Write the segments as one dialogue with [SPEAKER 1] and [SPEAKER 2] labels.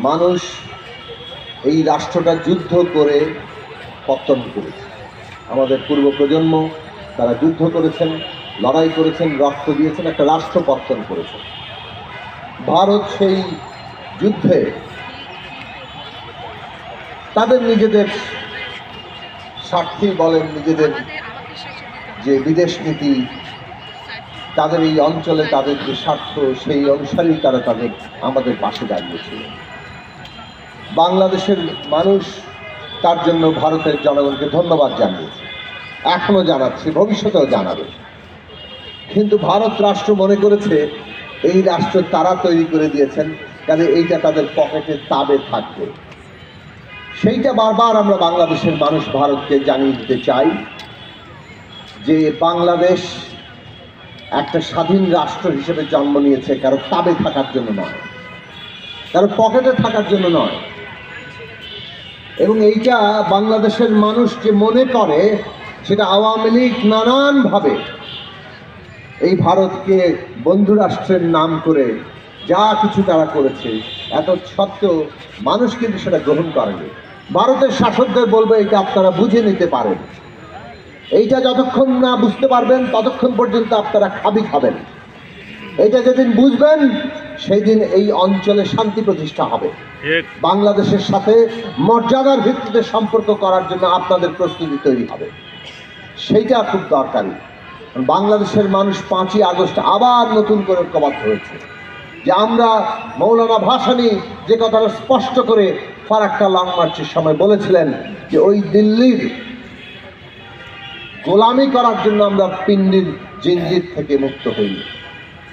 [SPEAKER 1] মানুষ এই রাষ্ট্রটা যুদ্ধ করে পতন করেছে। আমাদের পূর্ব প্রজন্ম তারা যুদ্ধ করেছেন, লড়াই করেছেন, রক্ত দিয়েছেন, একটা রাষ্ট্র পতন করেছেন। ভারত সেই যুদ্ধে তাদের নিজেদের স্বার্থেই বলেন, নিজেদের যে বিদেশ নীতি, তাদের এই অঞ্চলে তাদের যে স্বার্থ, সেই অনুসারেই তারা আমাদের পাশে দাঁড়িয়েছিল। বাংলাদেশের মানুষ তার জন্য ভারতের জনগণকে ধন্যবাদ জানিয়েছে, এখনো জানাচ্ছে, ভবিষ্যতেও জানাবে। কিন্তু ভারত রাষ্ট্র মনে করেছে এই রাষ্ট্র তারা তৈরি করে দিয়েছেন, কাজে এইটা তাদের পকেটে তাবে থাকবে। সেইটা বারবার আমরা বাংলাদেশের মানুষ ভারতকে জানিয়ে দিতে চাই যে বাংলাদেশ একটা স্বাধীন রাষ্ট্র হিসেবে জন্ম নিয়েছে কারো তাবে থাকার জন্য নয়, কারো পকেটে থাকার জন্য নয়। এবং এইটা বাংলাদেশের মানুষ যে মনে করে, সেটা আওয়ামী লীগ নানানভাবে এই ভারতকে বন্ধু রাষ্ট্রের নাম করে যা কিছু তারা করেছে, এত সত্ত্বেও মানুষ কিন্তু সেটা গ্রহণ করেনি। ভারতের শাসকদের বলবে এটা আপনারা বুঝে নিতে পারেন, এইটা যতক্ষণ না বুঝতে পারবেন ততক্ষণ পর্যন্ত আপনারা খাবেন। এইটা যেদিন বুঝবেন সেই দিন এই অঞ্চলে শান্তি প্রতিষ্ঠা হবে। বাংলাদেশের সাথে মর্যাদার ভিত্তিতে সম্পর্ক করার জন্য আপনাদের প্রস্তুতি তৈরি হবে, সেইটা খুব দরকারি। বাংলাদেশের মানুষ 5ই আগস্ট আবার নতুন করে ঐক্যবদ্ধ হয়েছে যে আমরা মৌলানা ভাসানী যে কথাটা স্পষ্ট করে ফারাক্কা লং মার্চের সময় বলেছিলেন যে ওই দিল্লির গোলামি করার জন্য আমরা পিণ্ডির জিঞ্জির থেকে মুক্ত হইনি,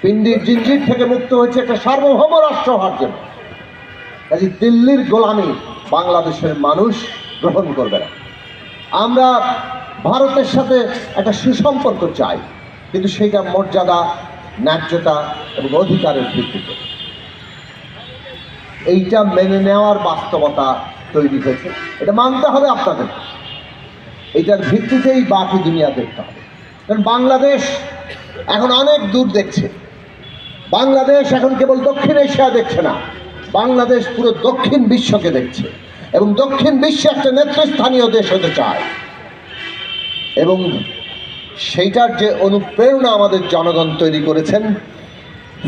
[SPEAKER 1] পিণ্ডির জিঞ্জির থেকে মুক্ত হয়েছে একটা সার্বভৌম রাষ্ট্র হওয়ার জন্য। কাজে দিল্লির গোলামি বাংলাদেশের মানুষ গ্রহণ করবে না। আমরা ভারতের সাথে একটা সুসম্পর্ক চাই, কিন্তু সেইটা মর্যাদা, ন্যায্যতা এবং অধিকারের ভিত্তিতে। এইটা মেনে নেওয়ার বাস্তবতা তৈরি হয়েছে, এটা মানতে হবে আপনাদের। এইটার ভিত্তিতেই বাকি দুনিয়া দেখতে হবে। কারণ বাংলাদেশ এখন অনেক দূর দেখছে, বাংলাদেশ এখন কেবল দক্ষিণ এশিয়া দেখছে না, বাংলাদেশ পুরো দক্ষিণ বিশ্বকে দেখছে এবং দক্ষিণ বিশ্বে একটা নেতৃস্থানীয় দেশ হতে চায়। এবং সেইটার যে অনুপ্রেরণা আমাদের জনগণ তৈরি করেছেন,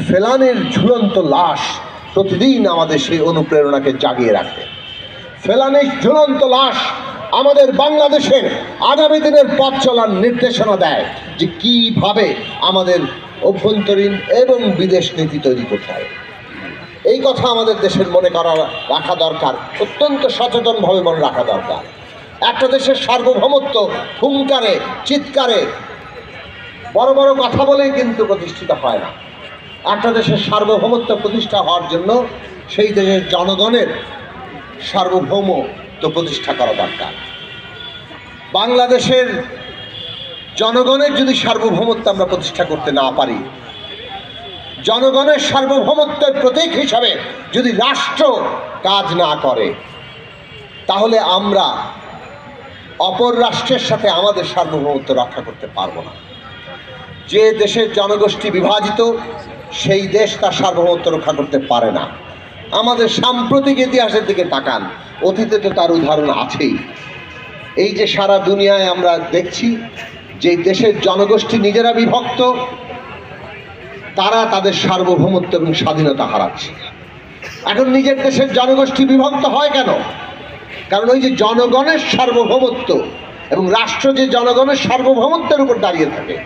[SPEAKER 1] ফেলানির ঝুলন্ত লাশ প্রতিদিন আমাদের সেই অনুপ্রেরণাকে জাগিয়ে রাখে। ফেলানির ঝুলন্ত লাশ আমাদের বাংলাদেশের আগামী দিনের পথ চলার নির্দেশনা দেয় যে কিভাবে আমাদের অভ্যন্তরীণ এবং বিদেশ নীতি তৈরি করতে হয়। এই কথা আমাদের দেশের মনে রাখা দরকার, অত্যন্ত সচেতনভাবে মনে রাখা দরকার। একটা দেশের সার্বভৌমত্ব হুঙ্কারে, চিৎকারে, বড় বড় কথা বলেই কিন্তু প্রতিষ্ঠিত হয় না। একটা দেশের সার্বভৌমত্ব প্রতিষ্ঠা হওয়ার জন্য সেই দেশের জনগণের সার্বভৌমত্ব প্রতিষ্ঠা করা দরকার। বাংলাদেশের জনগণের যদি সার্বভৌমত্ব আমরা প্রতিষ্ঠা করতে না পারি, জনগণের সার্বভৌমত্বের প্রতীক হিসাবে যদি রাষ্ট্র কাজ না করে, তাহলে আমরা অপর রাষ্ট্রের সাথে আমাদের সার্বভৌমত্ব রক্ষা করতে পারবো না। যে দেশের জনগোষ্ঠী বিভাজিত, সেই দেশ তার সার্বভৌমত্ব রক্ষা করতে পারে না। আমাদের সাম্প্রতিক ইতিহাসের দিকে তাকান, অতীতে তো তার উদাহরণ আছেই। এই যে সারা দুনিয়ায় আমরা দেখছি যে দেশের জনগোষ্ঠী নিজেরা বিভক্ত, তারা তাদের সার্বভৌমত্ব এবং স্বাধীনতা হারাচ্ছে। এখন নিজের দেশের জনগোষ্ঠী বিভক্ত হয় কেন? কারণ ওই যে জনগণের সার্বভৌমত্ব এবং রাষ্ট্র যে জনগণের সার্বভৌমত্বের উপর দাঁড়িয়ে থাকে,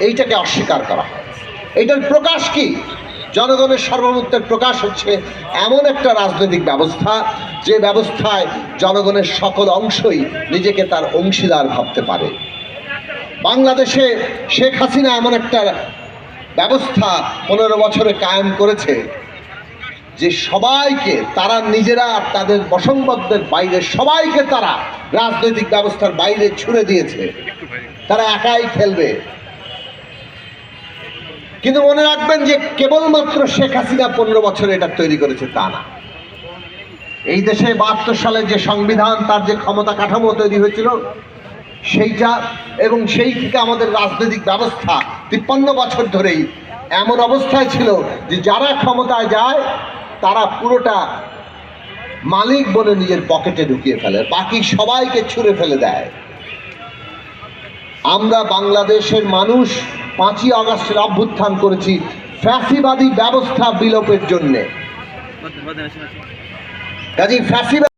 [SPEAKER 1] এইটাকে অস্বীকার করা হয়। এইটার প্রকাশ কি? জনগণের সার্বভৌমত্বের প্রকাশ হচ্ছে এমন একটা রাজনৈতিক ব্যবস্থা, যে ব্যবস্থায় জনগণের সকল অংশই নিজেকে তার অংশীদার ভাবতে পারে। বাংলাদেশে শেখ হাসিনা এমন একটা ব্যবস্থা 15 বছরে কায়েম করেছে যে সবাইকে তারা নিজেরা, তাদের বসংবদ্ধের বাইরে সবাইকে তারা রাজনৈতিক ব্যবস্থার বাইরে ছুড়ে দিয়েছে। তারা একাই খেলবে। কিন্তু মনে রাখবেন যে কেবলমাত্র শেখ হাসিনা 15 বছরে এটা তৈরি করেছে তা না। এই দেশে 72 সালে যে সংবিধান, তার যে ক্ষমতা কাঠামো তৈরি হয়েছিল সেইটা, এবং সেই থেকে আমাদের রাজনৈতিক ব্যবস্থা 53 বছর ধরেই এমন অবস্থায় ছিল যে যারা ক্ষমতায় যায় তারা পুরোটা মালিক বলে নিজের পকেটে ঢুকিয়ে ফেলে, বাকি সবাইকে ছুঁড়ে ফেলে দেয়। আমরা বাংলাদেশের মানুষ 5ই আগস্টের অভ্যুত্থান করেছি ফ্যাসিবাদী ব্যবস্থা বিলোপের জন্যে। কাজেই ফ্যাসিবাদ